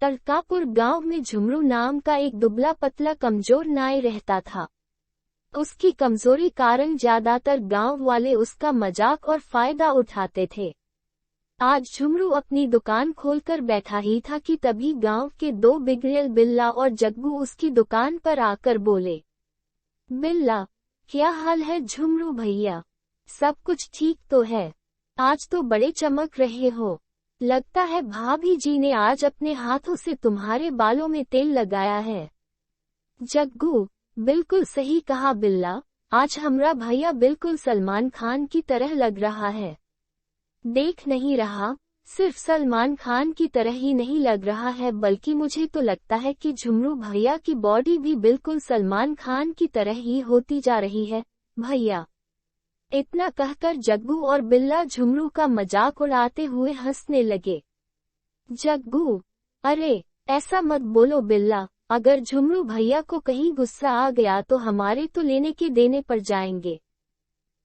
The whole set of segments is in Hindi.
तड़कापुर गांव में झुमरू नाम का एक दुबला पतला कमजोर नाई रहता था। उसकी कमजोरी कारण ज्यादातर गांव वाले उसका मजाक और फायदा उठाते थे। आज झुमरू अपनी दुकान खोलकर बैठा ही था कि तभी गांव के दो बिगड़ेल बिल्ला और जग्गू उसकी दुकान पर आकर बोले, बिल्ला, क्या हाल है झुमरू भैया? सब कुछ ठीक तो है? आज तो बड़े चमक रहे हो। लगता है भाभी जी ने आज अपने हाथों से तुम्हारे बालों में तेल लगाया है। जग्गू, बिल्कुल सही कहा बिल्ला, आज हमरा भैया बिल्कुल सलमान खान की तरह लग रहा है। देख नहीं रहा, सिर्फ सलमान खान की तरह ही नहीं लग रहा है बल्कि मुझे तो लगता है कि झुमरू भैया की बॉडी भी बिल्कुल सलमान खान की तरह ही होती जा रही है भैया। इतना कहकर जग्गू और बिल्ला झुमरू का मजाक उड़ाते हुए हंसने लगे। जग्गू, अरे ऐसा मत बोलो बिल्ला, अगर झुमरू भैया को कहीं गुस्सा आ गया तो हमारे तो लेने के देने पड़ जाएंगे।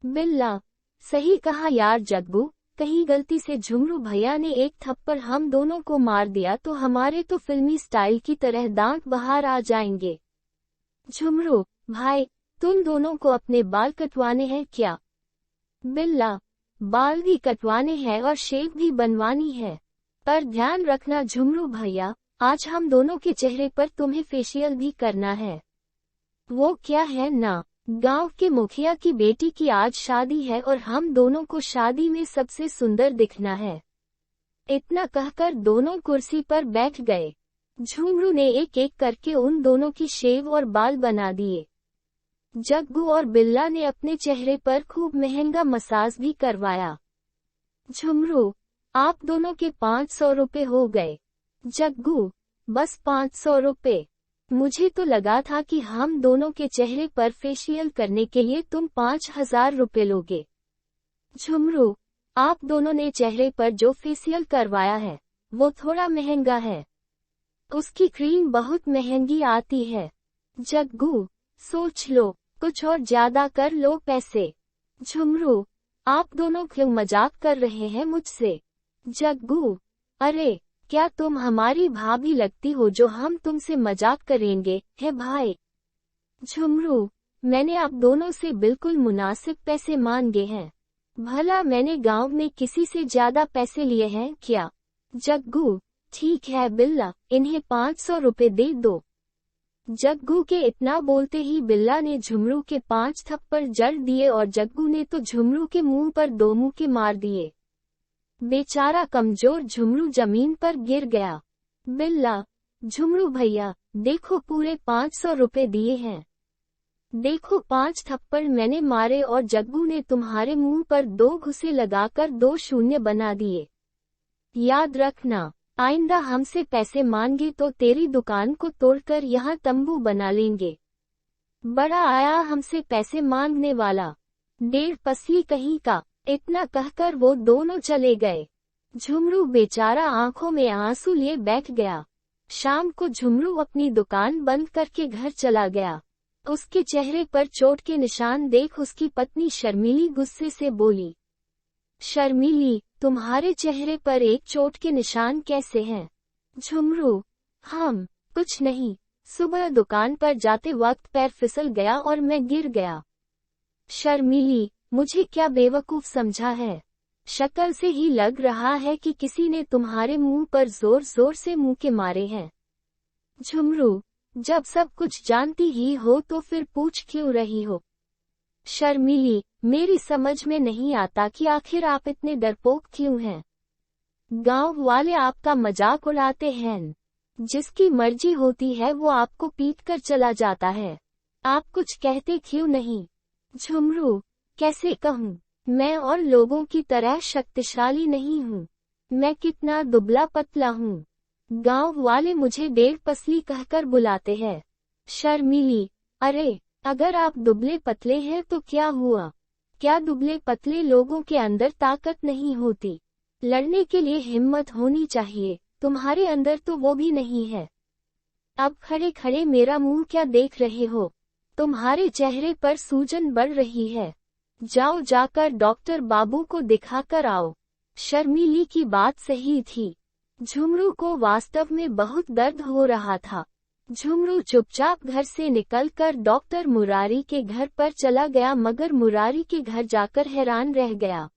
बिल्ला, सही कहा यार जग्गू, कहीं गलती से झुमरू भैया ने एक थप्पड़ हम दोनों को मार दिया तो हमारे तो फिल्मी स्टाइल की तरह दांत बाहर आ जाएंगे। झुमरू भाई, तुम दोनों को अपने बाल कटवाने हैं क्या? बिल्ला, बाल भी कटवाने हैं और शेव भी बनवानी है, पर ध्यान रखना झुमरू भैया, आज हम दोनों के चेहरे पर तुम्हें फेशियल भी करना है। वो क्या है ना, गांव के मुखिया की बेटी की आज शादी है और हम दोनों को शादी में सबसे सुंदर दिखना है। इतना कहकर दोनों कुर्सी पर बैठ गए। झुमरू ने एक एक करके उन दोनों की शेव और बाल बना दिए। जग्गू और बिल्ला ने अपने चेहरे पर खूब महंगा मसाज भी करवाया। झुमरू, आप दोनों के 500 रुपए हो गए। जग्गू, बस 500 रुपए? मुझे तो लगा था कि हम दोनों के चेहरे पर फेशियल करने के लिए तुम 5000 रुपए लोगे। झुमरू, आप दोनों ने चेहरे पर जो फेशियल करवाया है वो थोड़ा महंगा है, उसकी क्रीम बहुत महंगी आती है। जग्गू, सोच लो, कुछ और ज्यादा कर लो पैसे। झुमरू, आप दोनों क्यों मजाक कर रहे हैं मुझसे? जग्गू, अरे क्या तुम हमारी भाभी लगती हो जो हम तुमसे मजाक करेंगे, है भाई? झुमरू, मैंने आप दोनों से बिल्कुल मुनासिब पैसे मांगे हैं, भला मैंने गांव में किसी से ज्यादा पैसे लिए हैं क्या? जग्गू, ठीक है बिल्ला, इन्हें 500 रुपए दे दो। जग्गू के इतना बोलते ही बिल्ला ने झुमरू के 5 थप्पड़ जड़ दिए और जग्गू ने तो झुमरू के मुंह पर 2 मुक्के मार दिए। बेचारा कमजोर झुमरू जमीन पर गिर गया। बिल्ला, झुमरू भैया, देखो पूरे 500 रुपए दिए हैं। देखो 5 थप्पड़ मैंने मारे और जग्गू ने तुम्हारे मुंह पर 2 घुसे लगाकर 2 शून्य बना दिए। याद रखना, आइंदा हमसे पैसे मांगे तो तेरी दुकान को तोड़कर यहाँ तंबू बना लेंगे। बड़ा आया हमसे पैसे मांगने वाला, 1.5 पसली कहीं का। इतना कहकर वो दोनों चले गए। झुमरू बेचारा आंखों में आंसू लिए बैठ गया। शाम को झुमरू अपनी दुकान बंद करके घर चला गया। उसके चेहरे पर चोट के निशान देख उसकी पत्नी शर्मिली गुस्से से बोली, शर्मिली, तुम्हारे चेहरे पर एक चोट के निशान कैसे हैं? झुमरू, हम कुछ नहीं, सुबह दुकान पर जाते वक्त पैर फिसल गया और मैं गिर गया। शर्मिली, मुझे क्या बेवकूफ समझा है? शक्ल से ही लग रहा है कि किसी ने तुम्हारे मुंह पर जोर जोर से मुक्के मारे हैं। झुमरू, जब सब कुछ जानती ही हो तो फिर पूछ क्यों रही हो? शर्मिली, मेरी समझ में नहीं आता कि आखिर आप इतने डरपोक क्यों हैं? गांव वाले आपका मजाक उड़ाते हैं, जिसकी मर्जी होती है वो आपको पीट कर चला जाता है, आप कुछ कहते क्यों नहीं? झुमरू, कैसे कहूँ, मैं और लोगों की तरह शक्तिशाली नहीं हूँ, मैं कितना दुबला पतला हूँ। गांव वाले मुझे 1.5 पसली कहकर बुलाते हैं। शर्मिली, अरे अगर आप दुबले पतले हैं तो क्या हुआ? क्या दुबले पतले लोगों के अंदर ताकत नहीं होती? लड़ने के लिए हिम्मत होनी चाहिए, तुम्हारे अंदर तो वो भी नहीं है। अब खड़े खड़े मेरा मुंह क्या देख रहे हो? तुम्हारे चेहरे पर सूजन बढ़ रही है, जाओ जाकर डॉक्टर बाबू को दिखाकर आओ। शर्मिली की बात सही थी। झुमरू को वास्तव में बहुत दर्द हो रहा था। झुमरू चुपचाप घर से निकलकर डॉक्टर मुरारी के घर पर चला गया, मगर मुरारी के घर जाकर हैरान रह गया।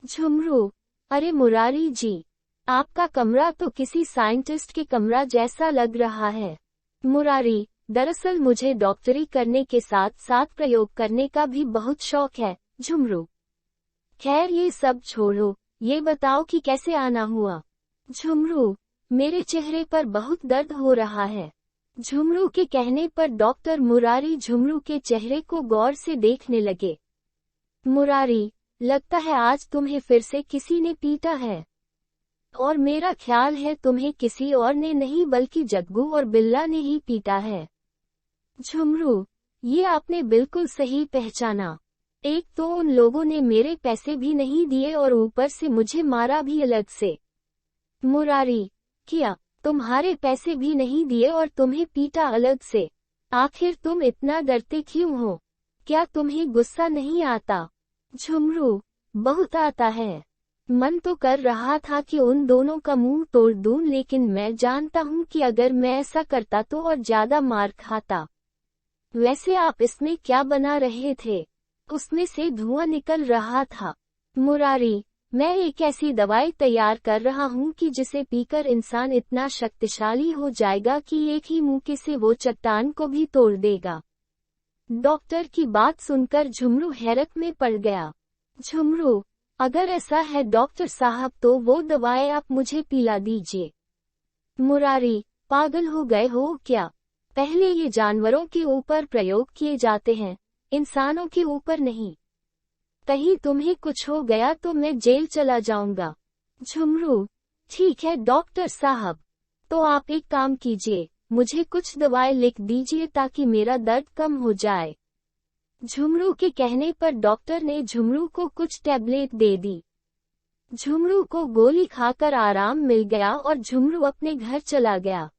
झुमरू, अरे मुरारी जी, आपका कमरा तो किसी साइंटिस्ट के कमरा जैसा लग रहा है। मुरारी, दरअसल मुझे डॉक्टरी करने के साथ साथ प्रयोग करने का भी बहुत शौक है। झुमरू, खैर ये सब छोड़ो, ये बताओ कि कैसे आना हुआ। झुमरू, मेरे चेहरे पर बहुत दर्द हो रहा है। झुमरू के कहने पर डॉक्टर मुरारी झुमरू के चेहरे को गौर से देखने लगे। मुरारी, लगता है आज तुम्हें फिर से किसी ने पीटा है, और मेरा ख्याल है तुम्हें किसी और ने नहीं बल्कि जग्गू और बिल्ला ने ही पीटा है। झुमरू, ये आपने बिल्कुल सही पहचाना। एक तो उन लोगों ने मेरे पैसे भी नहीं दिए और ऊपर से मुझे मारा भी अलग से। मुरारी, क्या तुम्हारे पैसे भी नहीं दिए और तुम्हें पीटा अलग से? आखिर तुम इतना डरते क्यों हो? क्या तुम्हें गुस्सा नहीं आता? झुमरू, बहुत आता है। मन तो कर रहा था कि उन दोनों का मुंह तोड़ दूं, लेकिन मैं जानता हूं कि अगर मैं ऐसा करता तो और ज्यादा मार खाता। वैसे आप इसमें क्या बना रहे थे? उसमें से धुआं निकल रहा था। मुरारी, मैं एक ऐसी दवाई तैयार कर रहा हूं कि जिसे पीकर इंसान इतना शक्तिशाली हो जाएगा कि एक ही मुक्के से वो चट्टान को भी तोड़ देगा। डॉक्टर की बात सुनकर झुमरू हैरत में पड़ गया। झुमरू, अगर ऐसा है डॉक्टर साहब तो वो दवाएं आप मुझे पिला दीजिए। मुरारी, पागल हो गए हो क्या? पहले ये जानवरों के ऊपर प्रयोग किए जाते हैं, इंसानों के ऊपर नहीं। कहीं तुम्हें कुछ हो गया तो मैं जेल चला जाऊंगा। झुमरू, ठीक है डॉक्टर साहब, तो आप एक काम कीजिए, मुझे कुछ दवाएं लिख दीजिए ताकि मेरा दर्द कम हो जाए। झुमरू के कहने पर डॉक्टर ने झुमरू को कुछ टैबलेट दे दी। झुमरू को गोली खाकर आराम मिल गया और झुमरू अपने घर चला गया।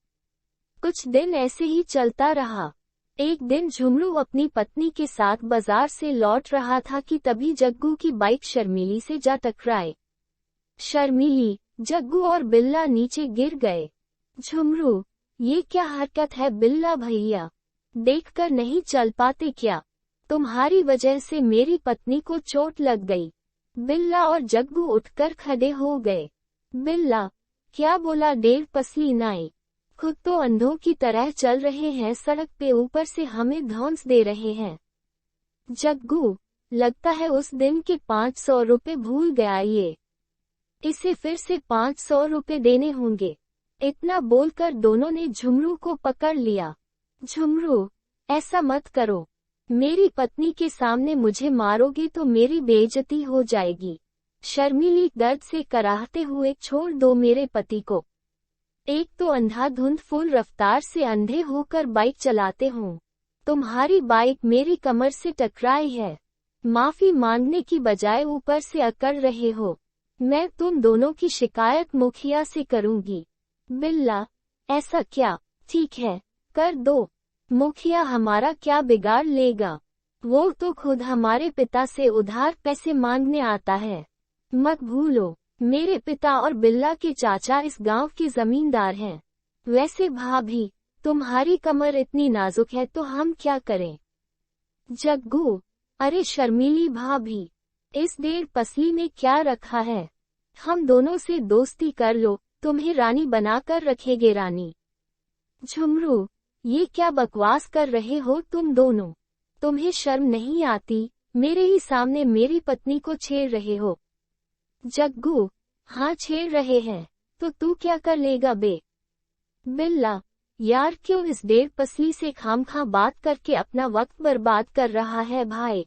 कुछ दिन ऐसे ही चलता रहा। एक दिन झुमरू अपनी पत्नी के साथ बाजार से लौट रहा था कि तभी जग्गू की बाइक शर्मीली से जा टकराए। शर्मीली, जग्गू और बिल्ला नीचे गिर गए। झुमरू, ये क्या हरकत है बिल्ला भैया, देखकर नहीं चल पाते क्या? तुम्हारी वजह से मेरी पत्नी को चोट लग गई। बिल्ला और जग्गू उठकर खड़े हो गए। बिल्ला, क्या बोला डेढ़ पसली नाई, खुद तो अंधों की तरह चल रहे हैं सड़क पे, ऊपर से हमें धौंस दे रहे हैं। जग्गू, लगता है उस दिन के 500 रुपए भूल गया ये, इसे फिर से 500 रुपए देने होंगे। इतना बोलकर दोनों ने झुमरू को पकड़ लिया। झुमरू, ऐसा मत करो, मेरी पत्नी के सामने मुझे मारोगे तो मेरी बेइज्जती हो जाएगी। शर्मीली दर्द से कराहते हुए, छोड़ दो मेरे पति को। एक तो अंधाधुंध फुल रफ्तार से अंधे होकर बाइक चलाते हो, तुम्हारी बाइक मेरी कमर से टकराई है, माफी मांगने की बजाय ऊपर से अकड़ रहे हो। मैं तुम दोनों की शिकायत मुखिया से करूंगी। बिल्ला, ऐसा क्या? ठीक है, कर दो, मुखिया हमारा क्या बिगाड़ लेगा, वो तो खुद हमारे पिता से उधार पैसे मांगने आता है। मत भूलो, मेरे पिता और बिल्ला के चाचा इस गांव के जमींदार हैं। वैसे भाभी, तुम्हारी कमर इतनी नाजुक है तो हम क्या करें? जग्गू, अरे शर्मीली भाभी, इस डेढ़ पसली में क्या रखा है? हम दोनों से दोस्ती कर लो, तुम्हें रानी बनाकर रखेंगे रानी। झुमरू, ये क्या बकवास कर रहे हो तुम दोनों? तुम्हें शर्म नहीं आती? मेरे ही सामने मेरी पत्नी को छेड़ रहे हो। जग्गू, हाँ छेड़ रहे हैं, तो तू क्या कर लेगा बे? बिल्ला, यार क्यों इस डेढ़ पसली से खामखा बात करके अपना वक्त बर्बाद कर रहा है भाई?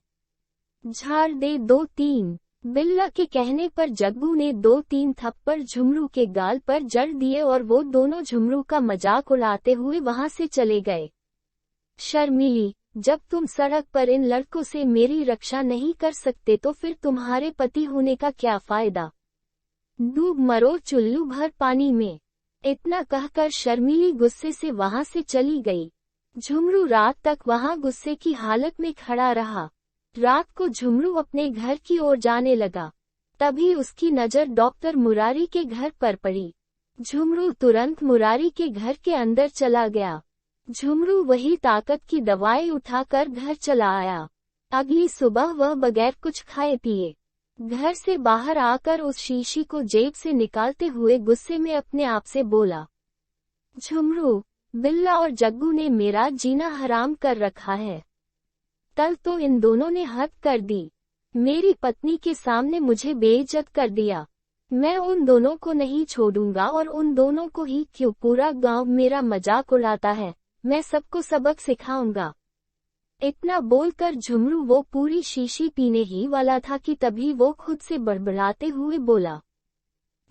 झाड़ दे 2-3। बिल्ला के कहने पर जग्गू ने 2-3 थप्पड़ झुमरू के गाल पर जड़ दिए और वो दोनों झुमरू का मजाक उड़ाते हुए वहां से चले गए। शर्मीली, जब तुम सड़क पर इन लड़कों से मेरी रक्षा नहीं कर सकते तो फिर तुम्हारे पति होने का क्या फायदा? डूब मरो चुल्लू भर पानी में। इतना कहकर शर्मीली गुस्से से वहां से चली गई। झुमरू रात तक वहां गुस्से की हालत में खड़ा रहा। रात को झुमरू अपने घर की ओर जाने लगा, तभी उसकी नजर डॉक्टर मुरारी के घर पर पड़ी। झुमरू तुरंत मुरारी के घर के अंदर चला गया। झुमरू वही ताकत की दवाई उठाकर घर चला आया। अगली सुबह वह बगैर कुछ खाए पिए घर से बाहर आकर उस शीशी को जेब से निकालते हुए गुस्से में अपने आप से बोला, झुमरू, बिल्ला और जग्गू ने मेरा जीना हराम कर रखा है। कल तो इन दोनों ने हद कर दी, मेरी पत्नी के सामने मुझे बेइज्जत कर दिया। मैं उन दोनों को नहीं छोड़ूंगा और उन दोनों को ही क्यों, पूरा गांव मेरा मजाक उड़ाता है, मैं सबको सबक सिखाऊंगा। इतना बोलकर झुमरू वो पूरी शीशी पीने ही वाला था कि तभी वो खुद से बड़बड़ाते हुए बोला,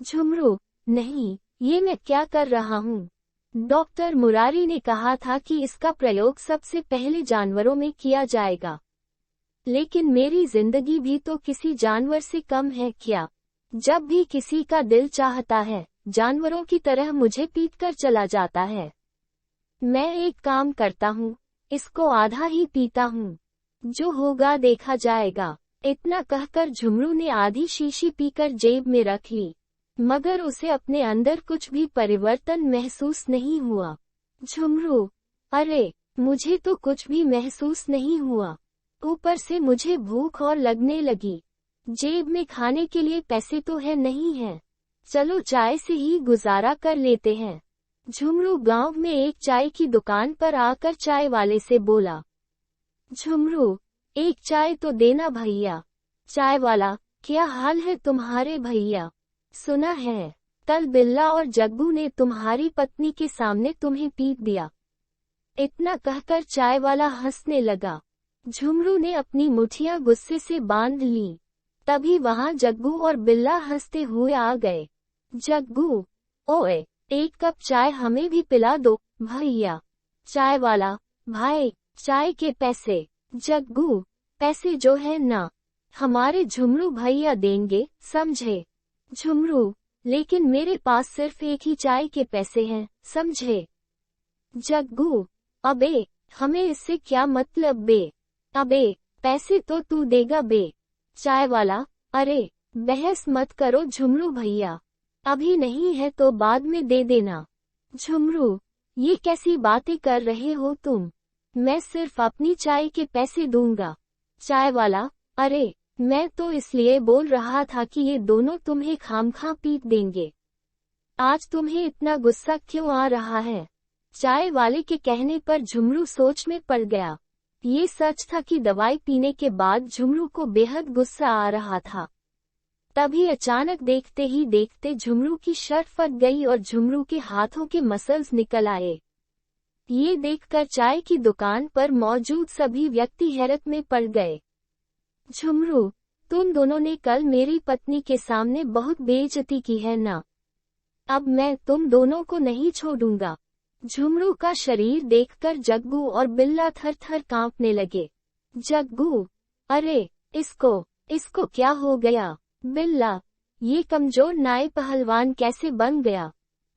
झुमरू, नहीं, ये मैं क्या कर रहा हूँ। डॉक्टर मुरारी ने कहा था कि इसका प्रयोग सबसे पहले जानवरों में किया जाएगा, लेकिन मेरी जिंदगी भी तो किसी जानवर से कम है क्या। जब भी किसी का दिल चाहता है, जानवरों की तरह मुझे पीटकर चला जाता है। मैं एक काम करता हूँ, इसको आधा ही पीता हूँ, जो होगा देखा जाएगा। इतना कहकर झुमरू ने आधी शीशी पीकर जेब में रख ली, मगर उसे अपने अंदर कुछ भी परिवर्तन महसूस नहीं हुआ। झुमरू, अरे, मुझे तो कुछ भी महसूस नहीं हुआ, ऊपर से मुझे भूख और लगने लगी। जेब में खाने के लिए पैसे तो है नहीं है, चलो चाय से ही गुजारा कर लेते हैं। झुमरू गांव में एक चाय की दुकान पर आकर चाय वाले से बोला, झुमरू, एक चाय तो देना भैया। चाय वाला, क्या हाल है तुम्हारे भैया? सुना है कल बिल्ला और जग्गू ने तुम्हारी पत्नी के सामने तुम्हें पीट दिया। इतना कहकर चाय वाला हंसने लगा। झुमरू ने अपनी मुठियां गुस्से से बांध ली। तभी वहां जग्गू और बिल्ला हंसते हुए आ गए। जग्गू, ओए, एक कप चाय हमें भी पिला दो भैया। चाय वाला, भाई, चाय के पैसे। जग्गू, पैसे जो है ना, हमारे झुमरू भैया देंगे, समझे। झुमरू, लेकिन मेरे पास सिर्फ एक ही चाय के पैसे हैं, समझे। जग्गू, अबे, हमें इससे क्या मतलब बे। अबे, पैसे तो तू देगा बे। चाय वाला, अरे, बहस मत करो झुमरू भैया, अभी नहीं है तो बाद में दे देना। झुमरू, ये कैसी बातें कर रहे हो तुम, मैं सिर्फ अपनी चाय के पैसे दूंगा। चाय वाला, अरे, मैं तो इसलिए बोल रहा था कि ये दोनों तुम्हें खामखा पीट देंगे। आज तुम्हें इतना गुस्सा क्यों आ रहा है? चाय वाले के कहने पर झुमरू सोच में पड़ गया। ये सच था कि दवाई पीने के बाद झुमरू को बेहद गुस्सा आ रहा था। तभी अचानक देखते ही देखते झुमरू की शर्ट फट गई और झुमरू के हाथों के मसल्स निकल आए। ये देखकर चाय की दुकान पर मौजूद सभी व्यक्ति हैरत में पड़ गए। झुमरू, तुम दोनों ने कल मेरी पत्नी के सामने बहुत बेइज्जती की है ना, अब मैं तुम दोनों को नहीं छोड़ूंगा। झुमरू का शरीर देखकर जग्गू और बिल्ला थर थर कांपने लगे। जग्गू, अरे, इसको क्या हो गया? बिल्ला, ये कमजोर नाई पहलवान कैसे बन गया?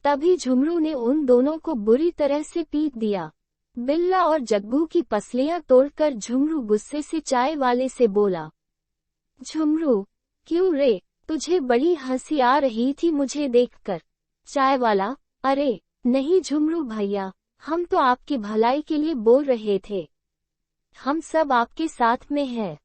तभी झुमरू ने उन दोनों को बुरी तरह से पीट दिया। बिल्ला और जग्गू की पसलियां तोड़कर झुमरू गुस्से से चाय वाले से बोला, झुमरू, क्यों रे, तुझे बड़ी हंसी आ रही थी मुझे देखकर। चाय वाला, अरे नहीं झुमरू भैया, हम तो आपकी भलाई के लिए बोल रहे थे, हम सब आपके साथ में हैं।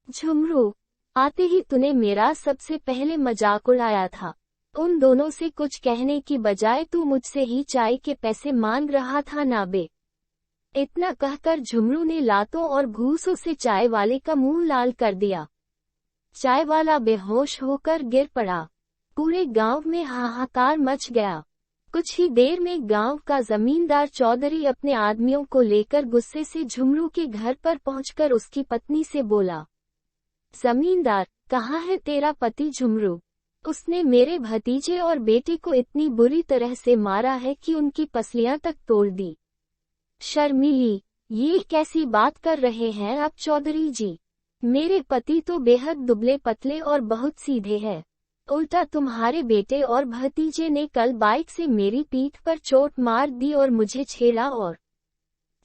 झुमरू, आते ही तूने मेरा सबसे पहले मजाक उड़ाया था। उन दोनों से कुछ कहने की बजाय तू मुझसे ही चाय के पैसे मांग रहा था ना बे। इतना कहकर झुमरू ने लातों और घूसों से चाय वाले का मुंह लाल कर दिया। चाय वाला बेहोश होकर गिर पड़ा। पूरे गांव में हाहाकार मच गया। कुछ ही देर में गांव का जमींदार चौधरी अपने आदमियों को लेकर गुस्से से झुमरू के घर पर पहुंचकर उसकी पत्नी से बोला, जमींदार, कहाँ है तेरा पति झुमरू? उसने मेरे भतीजे और बेटे को इतनी बुरी तरह से मारा है कि उनकी पसलियां तक तोड़ दी। शर्मीली, ये कैसी बात कर रहे हैं आप चौधरी जी? मेरे पति तो बेहद दुबले पतले और बहुत सीधे हैं। उल्टा तुम्हारे बेटे और भतीजे ने कल बाइक से मेरी पीठ पर चोट मार दी और मुझे छेड़ा। और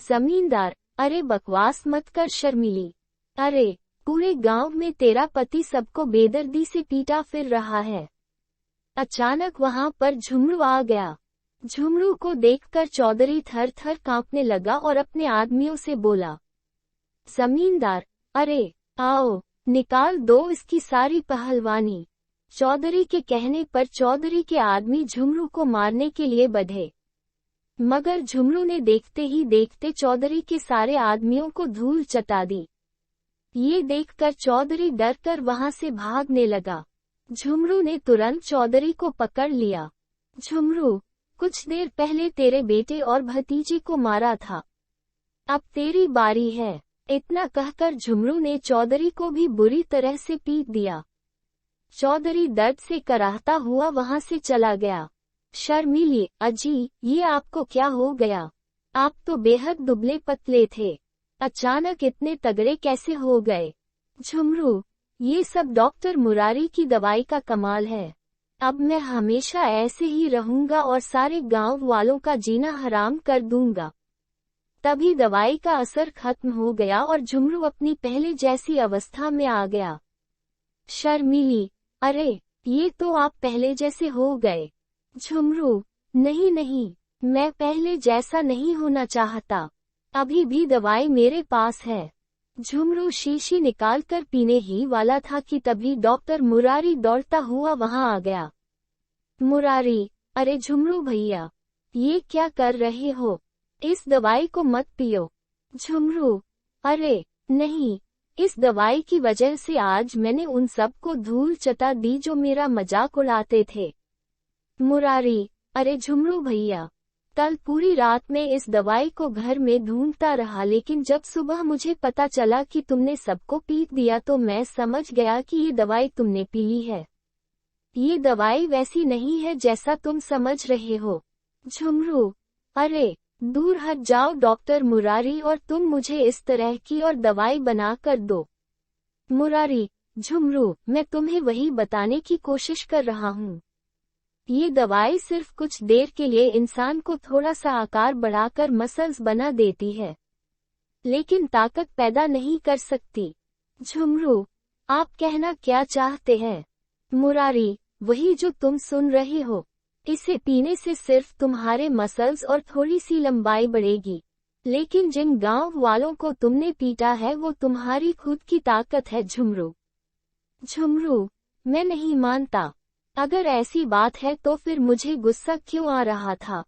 जमींदार, अरे बकवास मत कर शर्मीली। अरे, पूरे गांव में तेरा पति सबको बेदर्दी से पीटा फिर रहा है। अचानक वहां पर झुमरू आ गया। झुमरू को देखकर चौधरी थर थर कांपने लगा और अपने आदमियों से बोला, जमींदार, अरे आओ, निकाल दो इसकी सारी पहलवानी। चौधरी के कहने पर चौधरी के आदमी झुमरू को मारने के लिए बढ़े, मगर झुमरू ने देखते ही देखते चौधरी के सारे आदमियों को धूल चटा दी। ये देखकर चौधरी डर कर वहां से भागने लगा। झुमरू ने तुरंत चौधरी को पकड़ लिया। झुमरू, कुछ देर पहले तेरे बेटे और भतीजे को मारा था, अब तेरी बारी है। इतना कहकर झुमरू ने चौधरी को भी बुरी तरह से पीट दिया। चौधरी दर्द से कराहता हुआ वहां से चला गया। शर्मीली, अजी, ये आपको क्या हो गया? आप तो बेहद दुबले पतले थे, अचानक इतने तगड़े कैसे हो गए? झुमरू, ये सब डॉक्टर मुरारी की दवाई का कमाल है। अब मैं हमेशा ऐसे ही रहूंगा और सारे गांव वालों का जीना हराम कर दूंगा। तभी दवाई का असर खत्म हो गया और झुमरू अपनी पहले जैसी अवस्था में आ गया। शर्मीली, अरे, ये तो आप पहले जैसे हो गए। झुमरू, नहीं नहीं, मैं पहले जैसा नहीं होना चाहता, अभी भी दवाई मेरे पास है। झुमरू शीशी निकालकर पीने ही वाला था कि तभी डॉक्टर मुरारी दौड़ता हुआ वहां आ गया। मुरारी, अरे झुमरू भैया, ये क्या कर रहे हो? इस दवाई को मत पियो। झुमरू, अरे नहीं, इस दवाई की वजह से आज मैंने उन सबको धूल चटा दी जो मेरा मजाक उड़ाते थे। मुरारी, अरे झुमरू भैया, कल पूरी रात में इस दवाई को घर में ढूंढता रहा, लेकिन जब सुबह मुझे पता चला कि तुमने सबको पीट दिया तो मैं समझ गया कि ये दवाई तुमने पी ली है। ये दवाई वैसी नहीं है जैसा तुम समझ रहे हो। झुमरू, अरे दूर हट जाओ डॉक्टर मुरारी, और तुम मुझे इस तरह की और दवाई बना कर दो। मुरारी, झुमरू, मैं तुम्हें वही बताने की कोशिश कर रहा हूँ। ये दवाई सिर्फ कुछ देर के लिए इंसान को थोड़ा सा आकार बढ़ाकर मसल्स बना देती है, लेकिन ताकत पैदा नहीं कर सकती। झुमरू, आप कहना क्या चाहते हैं? मुरारी, वही जो तुम सुन रहे हो। इसे पीने से सिर्फ तुम्हारे मसल्स और थोड़ी सी लंबाई बढ़ेगी, लेकिन जिन गांव वालों को तुमने पीटा है वो तुम्हारी खुद की ताकत है। झुमरू, झुमरू, मैं नहीं मानता। अगर ऐसी बात है तो फिर मुझे गुस्सा क्यों आ रहा था?